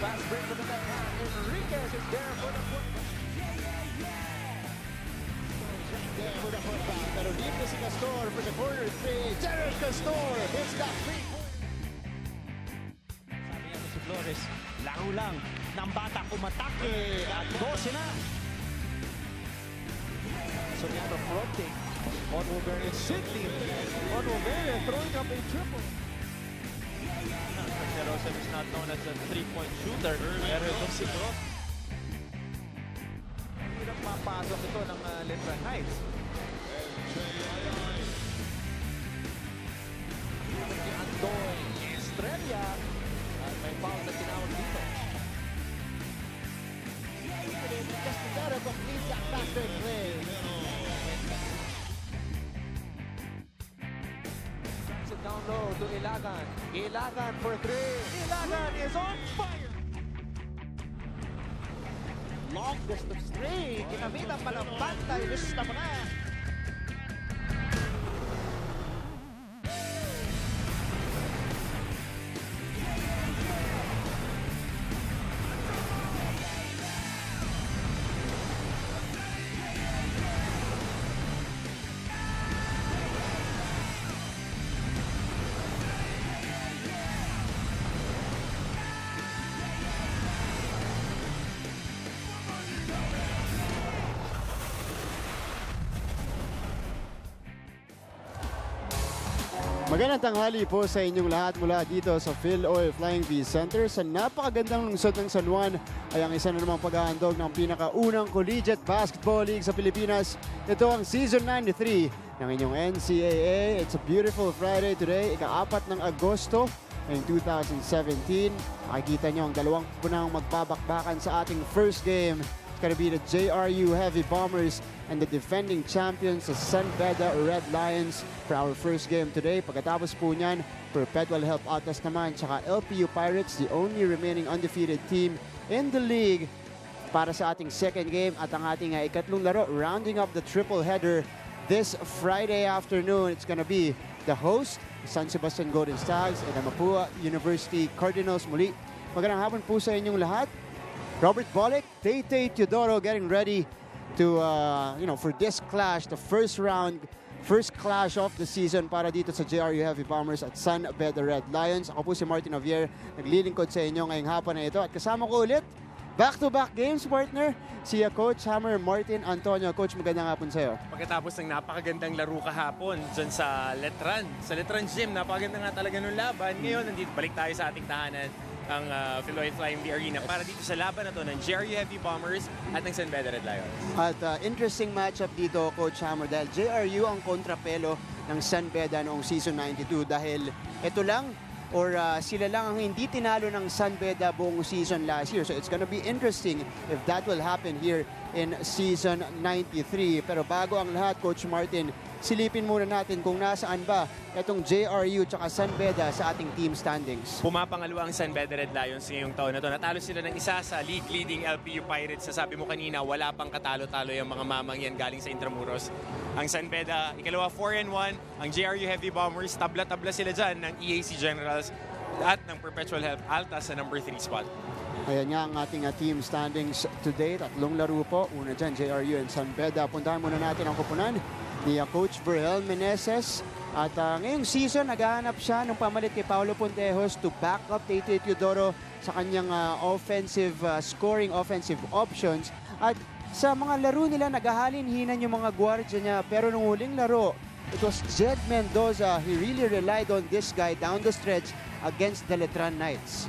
Fast break with the left hand. Enriquez is there for the putback. For the putback. Pero dito si Castor for the corner 3. Jared Castor hits that 3-pointer. Sabi niya si Flores, laro lang ng bata kumatake at 12 na. Soriano fronting. On Wolverine Sidney. On Wolverine throwing up a triple. Joseph is not known as a three-point shooter. Pero itong si Cross. Hirap mapasok ito ng Letran Heights. Si Andoy Estrella. At may foul na tinawag dito. Just Beda completes that backward play. It down low to Ilagan. Ilagan for 3. Ilagan is on fire. Long distance 3. Ginamitan pa ng bantay. Lista mo na. Magandang tanghali po sa inyong lahat mula dito sa Phil Oil Flying V Center. Sa napakagandang lungsod ng San Juan ay ang isa na namang paghahandog ng pinakaunang collegiate basketball league sa Pilipinas. Ito ang Season 93 ng inyong NCAA. It's a beautiful Friday today, ika-4 ng Agosto ng 2017. Makikita nyo ang dalawang punang magbabakbakan sa ating first game. It's gonna be the JRU Heavy Bombers and the defending champions, the San Beda Red Lions for our first game today. Pagkatapos po niyan, Perpetual Help Altas naman, tsaka LPU Pirates, the only remaining undefeated team in the league para sa ating second game at ang ating ikatlong laro, rounding up the triple header this Friday afternoon. It's gonna be the host, San Sebastian Golden Stags, and the Mapua University Cardinals muli. Magandang hapon po sa inyong lahat. Robert Bolick, Tay-Tay Teodoro getting ready to, for this clash, the first clash of the season para dito sa JRU Heavy Bombers at San Beda Red Lions. Ako po si Martin Javier, naglilingkod sa inyo ngayong hapon na ito. At kasama ko ulit, back-to-back games partner, si Coach Hammer Martin Antonio. Coach, magandang hapon sa'yo. Pagkatapos ng napakagandang laro kahapon dyan sa Letran Gym, napakaganda nga talaga ng laban. Ngayon, nandito balik tayo sa ating tahanan, ang Philoy Flying V Arena para dito sa laban na to ng JRU Heavy Bombers at ng San Beda Red Lions. At interesting matchup dito, Coach Hammer, dahil JRU ang kontrapelo ng San Beda noong Season 92 dahil ito lang or sila lang ang hindi tinalo ng San Beda buong season last year. So it's gonna be interesting if that will happen here in Season 93. Pero bago ang lahat, Coach Martin, silipin muna natin kung nasaan ba itong JRU tsaka San Beda sa ating team standings. Pumapangalawa ang San Beda Red Lions ngayong taon na to. Natalo sila ng isa sa league-leading LPU Pirates. Sabi mo kanina, wala pang katalo-talo yung mga mamang yan galing sa Intramuros. Ang San Beda, ikalawa 4-1. Ang JRU Heavy Bombers, tabla-tabla sila dyan ng EAC Generals at ng Perpetual Help Altas sa number 3 spot. Ayan nga ang ating team standings today. Tatlong laro po. Una dyan, JRU and San Beda. Puntahan muna natin ang kupunan ni Coach Verhel Meneses. At ngayong season, naghahanap siya ng pamalit kay Paulo Pontejos to back up Tay-Tay Teodoro sa kanyang scoring offensive options. At sa mga laro nila, naghahalin-hinan yung mga gwardiya niya. Pero nung huling laro, it was Jed Mendoza. He really relied on this guy down the stretch against the Letran Knights.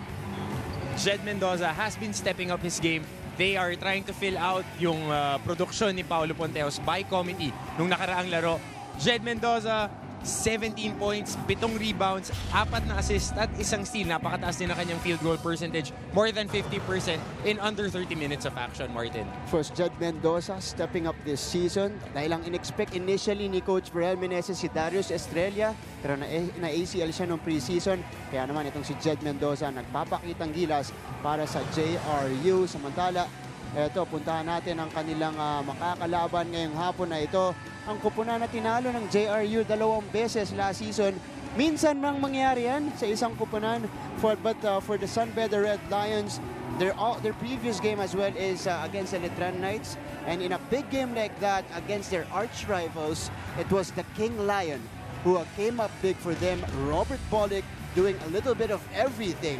Jed Mendoza has been stepping up his game. They are trying to fill out yung production ni Paulo Pontejos by committee nung nakaraang laro. Jed Mendoza, 17 points, 7 rebounds, 4 na assist at isang steal. Napakataas din na kanyang field goal percentage. More than 50% in under 30 minutes of action, Martin. First, Jed Mendoza stepping up this season. Dahil ang in-expect initially ni Coach Verhel Meneses si Darius Estrella, pero na-ACL siya noong preseason. Kaya naman itong si Jed Mendoza nagpapakitang gilas para sa JRU. Samantala, eto, puntahan natin ang kanilang makakalaban ngayong hapon na ito. Ang kupunan na tinalo ng JRU 2 beses last season. Minsan mang mangyari yan sa isang kupunan. But for the San Beda Red Lions, their previous game as well is against the Letran Knights, and in a big game like that against their arch rivals, it was the King Lion who came up big for them. Robert Pollock doing a little bit of everything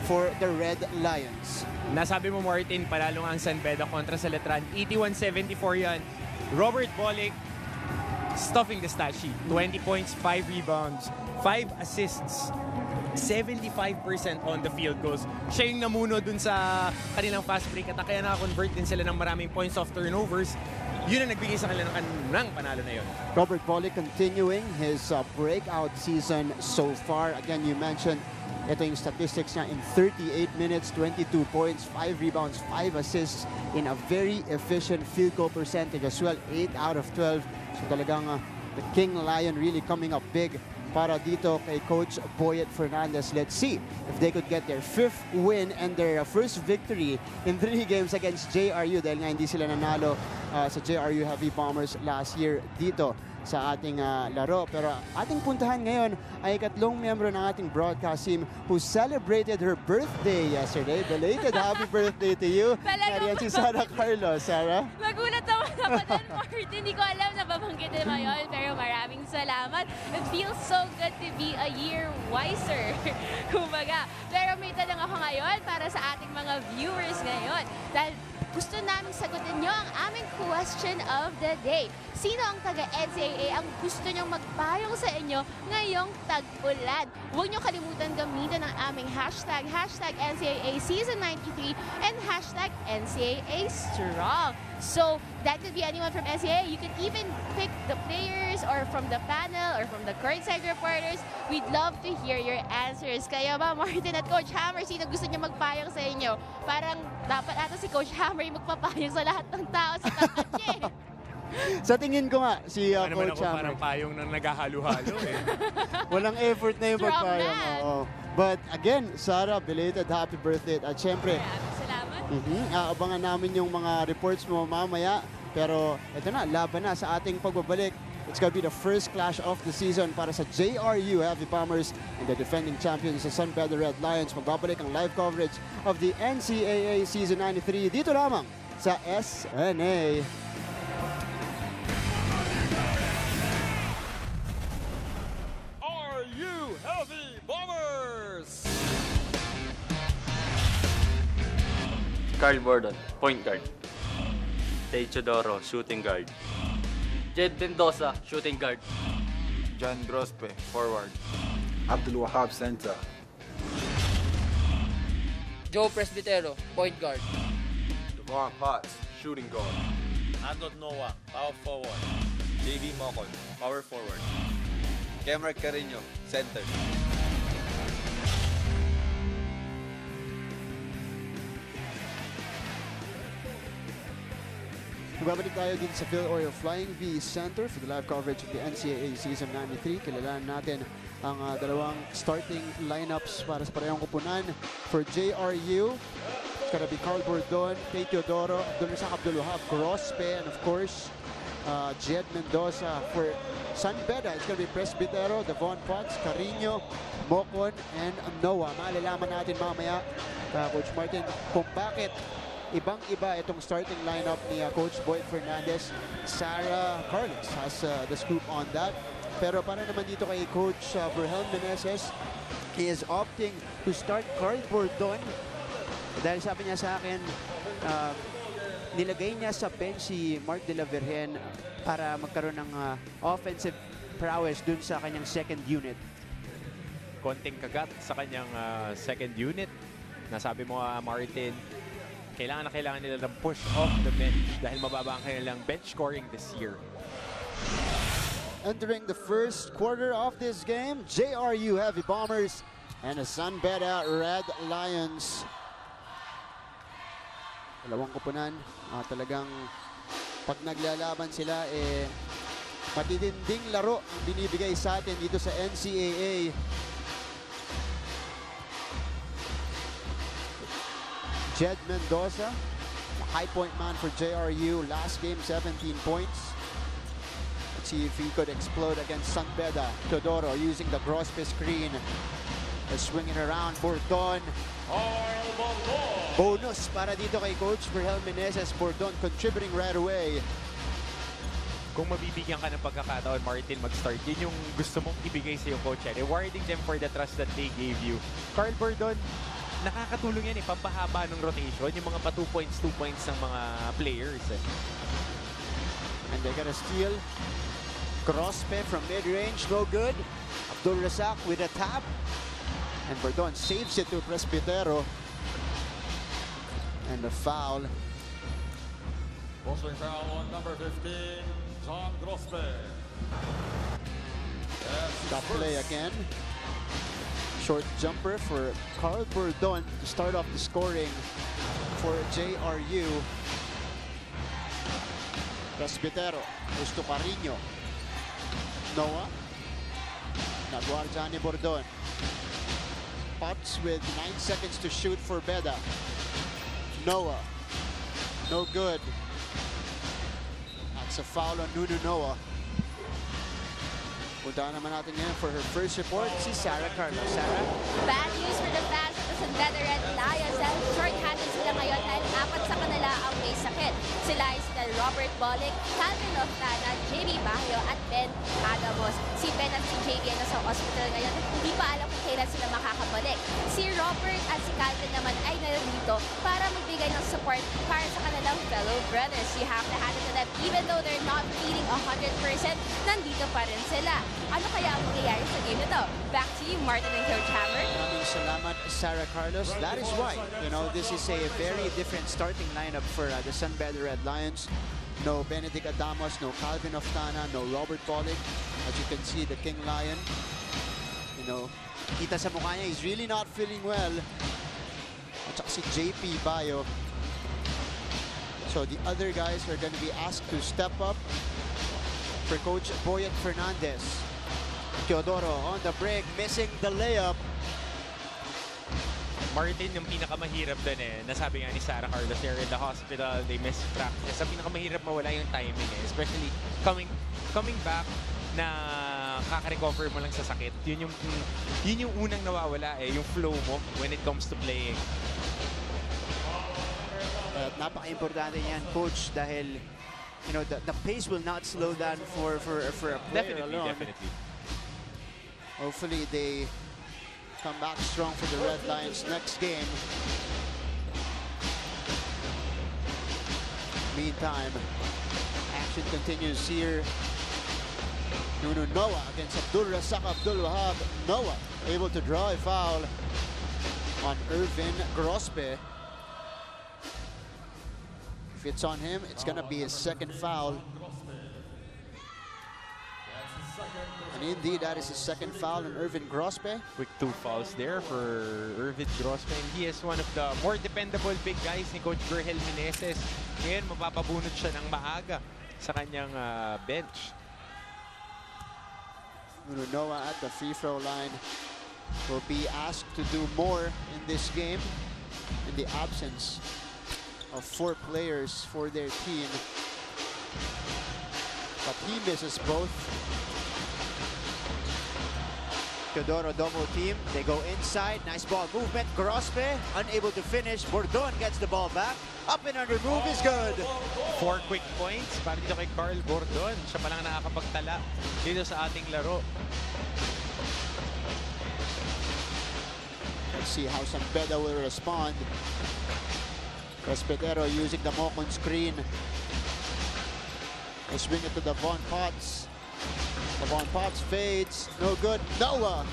for the Red Lions. Nasabi mo, Martin, panalo ang San Beda kontra sa Letran. 81-74 yan. Robert Pollock stuffing the stat sheet. 20 points, 5 rebounds, 5 assists, 75% on the field goals. Siya yung namuno dun sa kanilang fast break at kaya naka-convert din sila ng maraming points off turnovers. Yun ang nagbigay sa kanila ng panalo na yun. Robert Pollock continuing his breakout season so far. Again, you mentioned ito yung statistics niya in 38 minutes, 22 points, 5 rebounds, 5 assists in a very efficient field goal percentage as well, 8 out of 12. So talagang the King Lion really coming up big para dito kay Coach Boyet Fernandez. Let's see if they could get their 5th win and their first victory in 3 games against JRU dahil nga hindi sila nanalo sa JRU Heavy Bombers last year dito sa ating laro. Pero ating puntahan ngayon ay ikatlong miyembro ng ating broadcast team who celebrated her birthday yesterday. Belated happy birthday to you. Nariyan si Sarah Carlos. Sarah? Magulat naman ako din, Martin. Hindi ko alam na babanggitin mo yun, pero maraming salamat. It feels so good to be a year wiser. Kumbaga. Pero may tanong ako ngayon para sa ating mga viewers ngayon. Dahil gusto namin sagutin nyo ang aming question of the day. Sino ang taga-NCAA ang gusto nyong magpayong sa inyo ngayong tag-ulan? Huwag nyo kalimutan gamitin ang aming hashtag NCAA Season 93 and hashtag NCAA Strong. So, that could be anyone from NCAA. You could even pick the players or from the panel or from the courtside reporters. We'd love to hear your answers. Kaya ba, Martin at Coach Hammer, sino gusto niyo magpayong sa inyo? Parang dapat ata si Coach Hammer yung magpapayong sa lahat ng tao sa tapat niya. Sa tingin ko nga, si Coach Hammer. Parang payong nang naghahalo-halo eh. Walang effort na yung Strong pagpayong. man. Oo. But again, Sarah, belated happy birthday. At syempre, Maraming salamat. aabangan namin yung mga reports mo mamaya. Pero ito na, laban na sa ating pagbabalik. It's gonna be the first clash of the season para sa JRU Heavy Bombers and the defending champions sa San Beda Red Lions. Magbabalik ang live coverage of the NCAA Season 93 dito lamang sa SNA. Heavy Bombers! Carl Bordon, point guard. Tay Chodoro, shooting guard. Jed Mendoza, shooting guard. John Grospe, forward. Abdul Wahab, center. Joe Presbitero, point guard. Devon Potts, shooting guard. Arnold Noah, power forward. JV Mocon, power forward. Kemar Carino, center. Magbabalik tayo dito sa Phil Oil Flying V Center for the live coverage of the NCAA Season 93. Kilalanan natin ang dalawang starting lineups para sa parehong kupunan. For JRU, it's gonna be Carl Bordon, Tay Teodoro, Abdul Wahab, Grospe, and of course, Jed Mendoza. For San Beda, it's gonna be Presbitero, Devon Potts, Carino, Mocon, and Noah. Malalaman natin mamaya, Coach Martin, kung bakit ibang-iba itong starting lineup ni Coach Boyd Fernandez. Sarah Carlos has the scoop on that. Pero para naman dito kay Coach Berhelm Meneses, he is opting to start Carl Bordon dahil sabi niya sa akin, nilagay niya sa bench si Mark de la Virgen para magkaroon ng offensive prowess dun sa kanyang second unit. Konting kagat sa kanyang second unit. Nasabi mo, Martin, kailangan nila ng push off the bench dahil mababa ang kanilang bench scoring this year. Entering the first quarter of this game, JRU Heavy Bombers and the San Beda Red Lions. Dalawang kupunan, talagang pag naglalaban sila, matitinding laro ang binibigay sa atin dito sa NCAA. Jed Mendoza, the high point man for JRU. Last game, 17 points. Let's see if he could explode against San Beda. Teodoro using the Grospe screen. Swing it around, Bordon. Bonus para dito kay Coach Verhel Meneses. Bordon contributing right away. Kung mabibigyan ka ng pagkakataon, Martin, mag-start, yun yung gusto mong ibigay sa yung coach. Rewarding them for the trust that they gave you. Carl Bordon, nakakatulong yan pampahaba ng rotation, yung mga pa 2 points ng mga players. And they got a steal. Grospe from mid-range, no good. Abdul Razak with a tap. And Bordon saves it to Presbitero. And the foul. Also foul on number 15, Tom Grospe. That play again. Short jumper for Carl Bordon to start off the scoring for JRU. Presbitero goes to Carino. Noah. Naguardia ni Bordon. Potts with 9 seconds to shoot for Beda. Noah. No good. That's a foul on Nunu Noah. Punta naman natin ngayon for her first report, si Sarah Carlos. Sarah? Bad news for the fans of the San Beda Red Lions dahil short-handed sila ngayon dahil 4 sa kanila ang may sakit. Sila ay sila Robert Bolick, Calvin Oftana, JB Bahio at Ben Adamos. Si Ben at si JB ay nasa hospital ngayon at hindi pa alam kung kailan sila makakabalik. Si Robert at si Calvin naman ay narito para magbigay ng support para sa kanilang fellow brothers. You have to hand it to them even though they're not feeling 100%, nandito pa rin sila. Ano kaya ang mangyayari sa game nito? Back to you, Martin and Coach Hammer. Maraming salamat, Sarah Carlos. That is why, this is a very different starting lineup for the San Beda Red Lions. No Benedict Adamos, no Calvin Oftana, no Robert Bolick. As you can see, the King Lion, kita sa mukha niya, he's really not feeling well. At saka si JP Bayo. So the other guys are going to be asked to step up. For Coach Boyet Fernandez. Teodoro on the break, missing the layup. Martin, yung pinakamahirap dun nasabi nga ni Sarah Carlos, they're in the hospital, they missed practice. Sa pinakamahirap mawala yung timing especially coming back na kaka-recover mo lang sa sakit. Yun yung unang nawawala yung flow mo when it comes to playing. Napaka-importante yan, Coach, dahil the pace will not slow down for a player alone. Definitely. Hopefully they come back strong for the Red Lions next game. Meantime, action continues here. Nunu Noah against Abdul Razak Abdul Wahab. Noah able to draw a foul on Irvin Grospe. If it's on him, it's going to be his second foul. And indeed, that is his second foul on Irvin Grospe. Quick 2 fouls there for Irvin Grospe. And he is one of the more dependable big guys ni Coach Verhel Meneses. Ngayon, mapapabunot siya ng maaga sa kanyang bench. Noah at the free throw line will be asked to do more in this game in the absence of 4 players for their team. But he misses both. Teodoro double team. They go inside. Nice ball movement. Grospe unable to finish. Bordon gets the ball back. Up and under move is good. 4 quick points para dito kay Carl Bordon. Siya pa lang nakakapagtala dito sa ating laro. Let's see how San Beda will respond. Presbitero using the Mocon screen. They swing it to Devon Potts. Devon Potts fades. No good. Noah.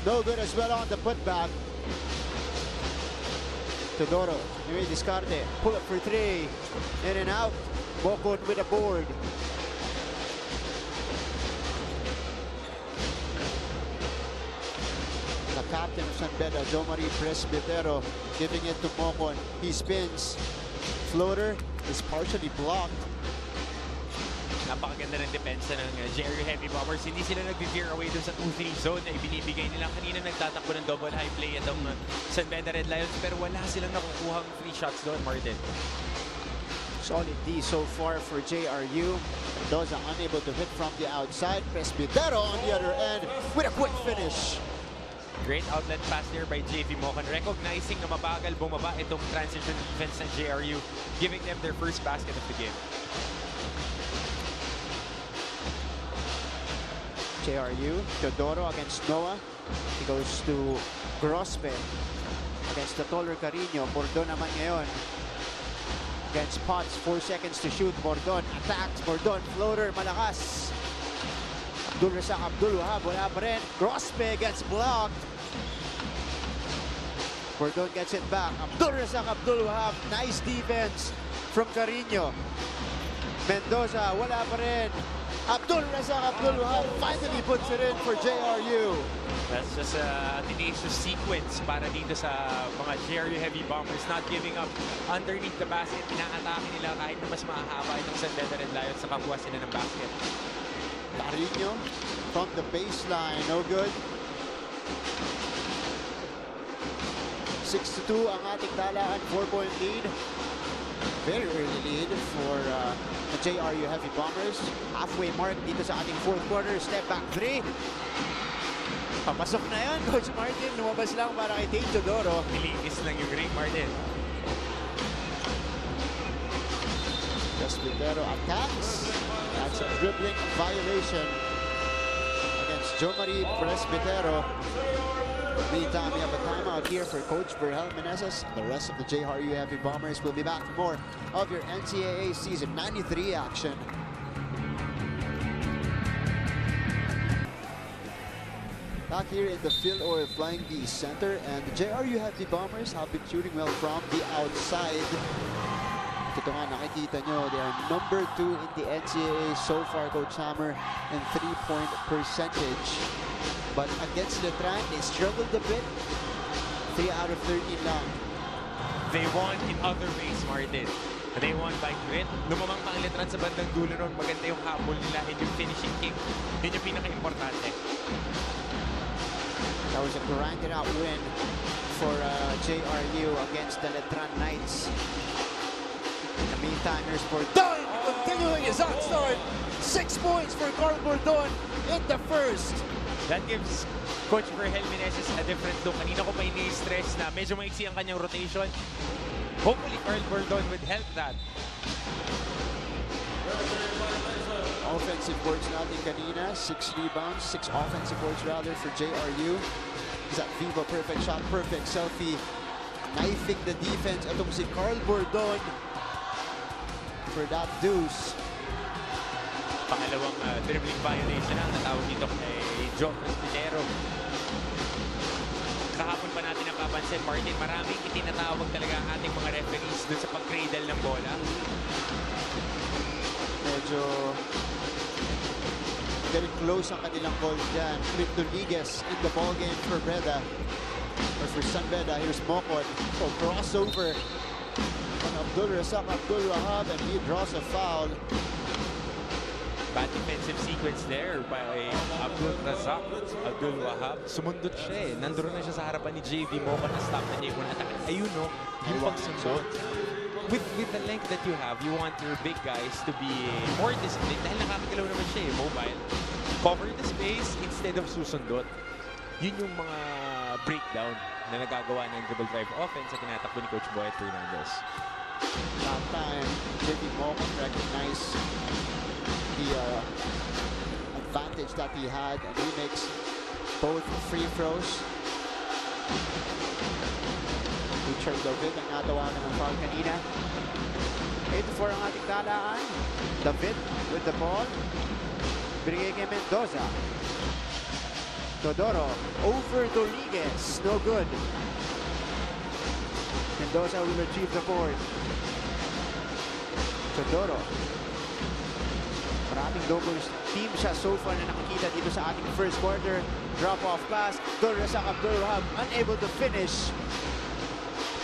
No good as well on the putback. Teodoro. Yuri Discarte. Pull up for 3. In and out. Mocon with a board. The captain of San Beda, Jomari Presbitero, giving it to Mocon. He spins. Floater is partially blocked. Napakaganda ng depensa ng JRU Heavy Bombers. Hindi sila nag-veer away dun sa 2-3 zone na ibinibigay nila. Kanina nagtatakbo ng double high play itong San Beda Red Lions pero wala silang nakukuhang free shots doon, Martin. Solid D so far for JRU. Those are unable to hit from the outside. Presbitero on the other end with a quick finish. Great outlet pass there by JV Mocon, recognizing na mabagal bumaba itong transition defense ng JRU, giving them their first basket of the game. JRU, Teodoro against Noah. He goes to Grospe against the taller Carino. Bordon naman ngayon against Potts. 4 seconds to shoot. Bordon attacks. Bordon floater, malakas. Abdul Razak, Abdul Wahab, wala pa rin. Grospe gets blocked. Bordon gets it back. Abdul Razak, Abdul Wahab. Nice defense from Carino. Mendoza, wala pa rin. Abdul Razak, Abdul Wahab finally puts it in for JRU. That's just a tenacious sequence para dito sa mga JRU heavy bombers, not giving up underneath the basket. Inaatake nila kahit na mas mahahaba itong San Beda Red Lions sa kakuha sila ng basket. Carino from the baseline, no good. 6-2 ang ating talaan, 4-point lead. Very early lead for the JRU Heavy Bombers. Halfway mark dito sa ating fourth quarter. Step back 3. Papasok na yan, Coach Martin. Lumabas lang para kay Tate Teodoro. Niligis lang yung Greg Martin. Presbitero attacks. That's a dribbling violation against Jo Marie Presbitero. Meantime, we have a timeout here for Coach Berhel Meneses. The rest of the JRU Heavy Bombers will be back for more of your NCAA Season 93 action. Back here in the Phil Oil Flying V Center, and the JRU Heavy Bombers have been shooting well from the outside. Ito nga, nakikita nyo, they are number 2 in the NCAA so far, Coach Hammer, in 3-point percentage. But against Letran, they struggled a bit. 3 out of 13 lang. They won in other ways, Martin. They won by grit. Lumamang pa ang Letran sa bandang dulo nun. Maganda yung habol nila and yung finishing kick. Yun yung pinaka-importante. That was a grinded out win for JRU against the Letran Knights. In the meantime, here's Bordon continuing his hot start. 6 points for Carl Bordon in the first. That gives Coach Berhel Meneses a different look. Kanina ko pa ini-stress na medyo maiksi ang kanyang rotation. Hopefully, Carl Bordon would help that. Offensive boards natin kanina. 6 rebounds, 6 offensive boards rather for JRU. Is that Viva perfect shot, perfect selfie. Knifing the defense. Itong si Carl Bordon for that deuce. Pangalawang dribbling violation ang natawag dito kay Joe Presbitero. Kahapon pa natin napapansin, Martin, maraming itinatawag talaga ang ating mga referees dun sa pag-cradle ng bola. Medyo very close ang kanilang calls dyan. Flip Rodriguez in the ballgame for Beda. Or for San Beda. Here's Mocon. So crossover on Abdul Razak, Abdul Wahab, and he draws a foul. Bad defensive sequence there by Abdul Razak, Abdul Wahab. Sumundot siya eh. Nandun na siya sa harapan ni JV Mocon na stop na niya yung attack. Ayun no, yung pagsundot. With the length that you have, you want your big guys to be more disciplined dahil nakakagalaw naman siya eh, mobile. Cover the space instead of susundot. Yun yung mga breakdown na nagagawa ng dribble drive offense sa tinatakbo ni Coach Boyet Fernandez. That time, JV Mocon recognized the advantage that he had, and he makes both free throws. Richard David ang natawagan ng foul kanina. 8-4 ang ating talaan. David with the ball. Binigay kay Mendoza. Teodoro over Rodriguez. No good. Mendoza will retrieve the board. Teodoro. Maraming doubles team siya so far na nakikita dito sa ating first quarter. Drop-off pass. Abdul Razak, Abdul Wahab unable to finish.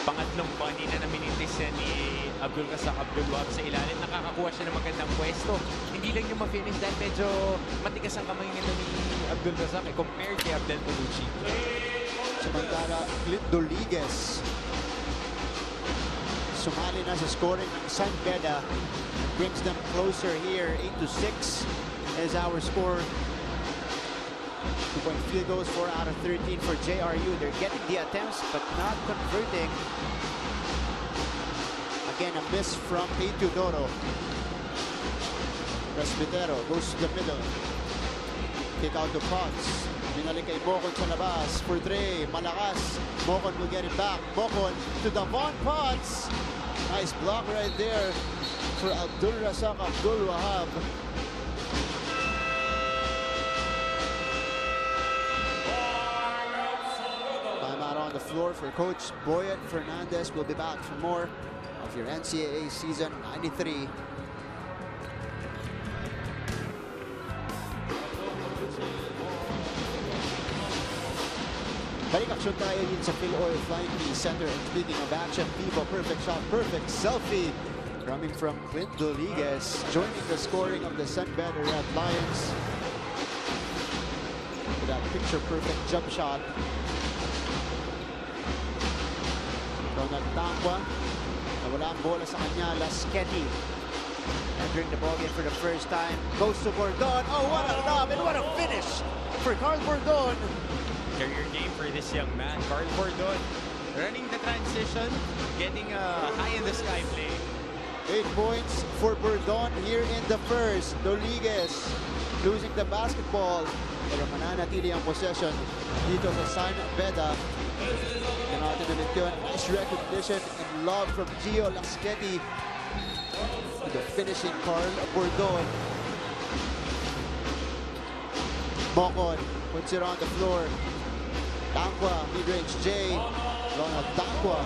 Pangatlong bunny na naminitis ni Abdul Razak, Abdul Wahab sa ilalim. Nakakakuha siya ng magandang pwesto. Hindi lang yung ma-finish dahil medyo matigas ang kamay nito ni Abdul Razak compared kay Abdel Colucci. Samantala, Clint Rodriguez sumali na sa scoring ng San Beda. Brings them closer here. 8-6 is our score. 2-point field goals, 4 out of 13 for JRU. They're getting the attempts but not converting. Again, a miss from Teodoro. Presbitero goes to the middle. Kick out to Potts. Binalik kay Mocon sa labas for 3. Malakas. Mocon will get it back. Mocon to Davon Potts. Nice block right there for Abdul Razak Abdul Wahab. Timeout on the floor for Coach Boyet Fernandez. We'll be back for more of your NCAA season 93. Balik aksyon tayo din sa Phil Oil Flying V Center. And speaking of action, Vivo perfect shot, perfect selfie coming from Clint Doliges, joining the scoring of the Sun Beda Red Lions with that picture perfect jump shot. Ronald Tangwa, nawala ang bola sa kanya. Lasqueti entering the ballgame for the first time, goes to Bordon. Oh, what a lob and what a finish for Carl Bordon. Career game for this young man, Carl Bordon. Running the transition, getting a high in the sky play. 8 points for Bordon here in the first. Doliges losing the basketball. Pero mananatili ang possession dito sa San Beda. Natin ulit yun. Nice recognition and love from Gio Lasqueti. The finishing Carl Bordon. Mocon puts it on the floor. Tangwa, mid-range J. Ronald Tangwa,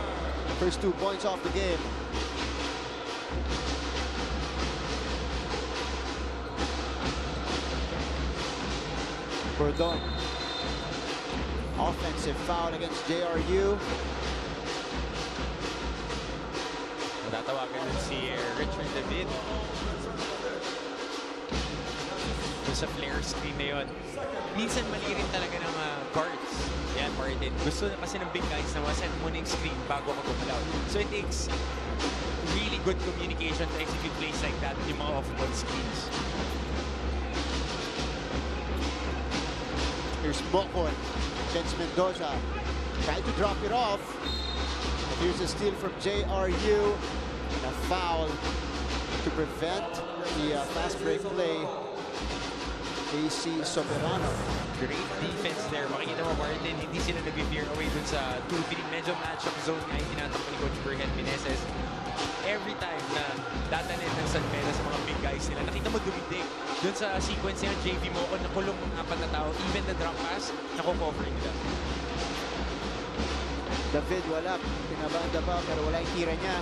first 2 points off the game. Bordon. Offensive foul against JRU. Natatawagan din si Richard David. Sa flare screen na yun. Minsan mali rin talaga ng guards. Yan, Martin. Gusto na kasi ng big guys na masend mo na yung screen bago ka gumalaw. So it takes really good communication to execute plays like that, yung mga off-ball screens. Here's Mocon against Mendoza. Trying to drop it off. But here's a steal from JRU. And a foul to prevent the fast break play. AC Soberano. Great defense there. Makikita mo, Martin, hindi sila nag-veer away dun sa 2-3. Medyo match-up zone nga yung tinatakbo ni Coach Berhen Meneses. Every time na datanet ng San Beda sa mga big guys nila, nakita mo dumidig. Dun sa sequence niya, JV Mocon, nakulong ng 4 na tao. Even the drop pass, nakukover nila. David wala. Pinabanda pa pero wala yung tira niya.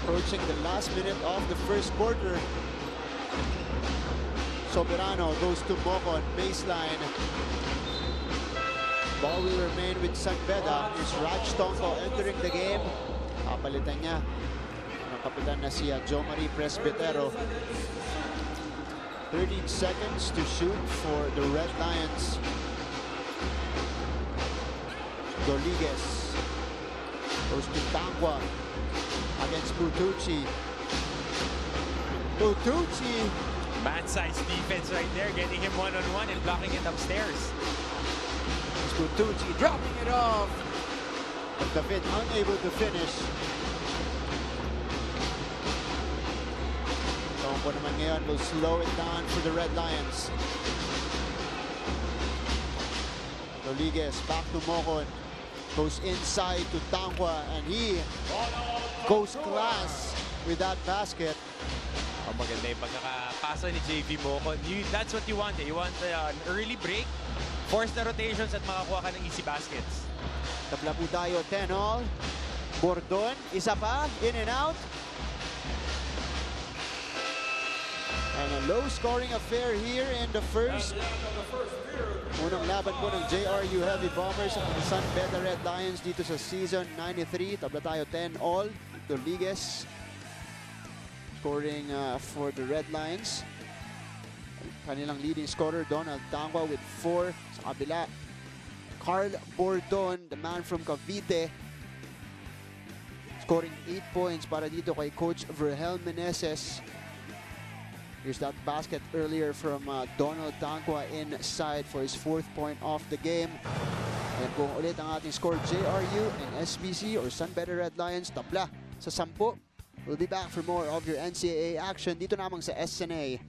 Approaching the last minute of the first quarter. Soberano goes to Mocon, baseline. Ball will remain with San Beda. Is Raj Tonko entering the game. Papalitan niya ang kapitan na si Joe Marie Presbitero. 13 seconds to shoot for the Red Lions. Doliges goes to Tangwa against Butucci. Butucci. Man-sized defense right there, getting him one-on-one and blocking it upstairs. Butucci dropping it off. But David unable to finish. Tombo naman ngayon will slow it down for the Red Lions. Doliges back to Mocon. Goes inside to Tangwa and he goes class with that basket. Maganda yung pagkakapasa ni JV Mocon. That's what you want. You want an early break, force the rotations at makakuha ka ng easy baskets. Tabla po tayo, 10-all. Bordon, isa pa, in and out. And a low-scoring affair here in the first. Unang laban po ng JRU Heavy Bombers at ng San Beda Red Lions dito sa season 93. Tabla tayo, 10-all. Doliges scoring for the Red Lions. Kanilang leading scorer, Donald Tangwa with 4. Sa kabila, Carl Bordon, the man from Cavite, scoring 8 points para dito kay Coach Verhel Meneses. Here's that basket earlier from Donald Tangqua inside for his 4th point of the game. And kung ulit ang ating score, JRU and SBC or San Beda Red Lions tabla sa 10. We'll be back for more of your NCAA action dito namang sa SNA